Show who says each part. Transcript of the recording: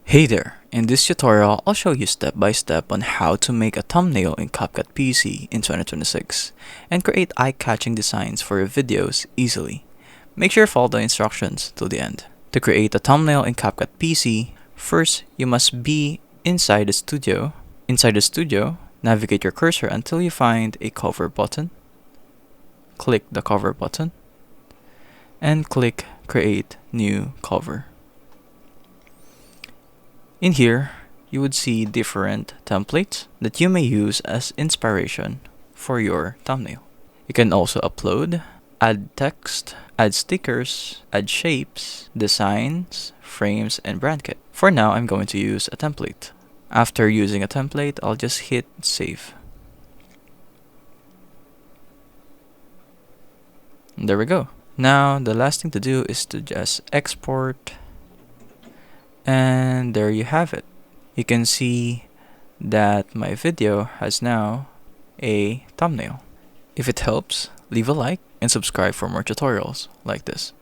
Speaker 1: Hey there! In this tutorial, I'll show you step by step on how to make a thumbnail in CapCut PC in 2026 and create eye-catching designs for your videos easily. Make sure to follow the instructions till the end. To create a thumbnail in CapCut PC, first you must be inside the studio. Inside the studio, navigate your cursor until you find a cover button. Click the cover button and click Create New Cover. In here, you would see different templates that you may use as inspiration for your thumbnail. You can also upload, add text, add stickers, add shapes, designs, frames, and brand kit. For now, I'm going to use a template. After using a template, I'll just hit save. And there we go. Now, the last thing to do is to just export. And there you have it. You can see that my video has now a thumbnail. If it helps, leave a like and subscribe for more tutorials like this.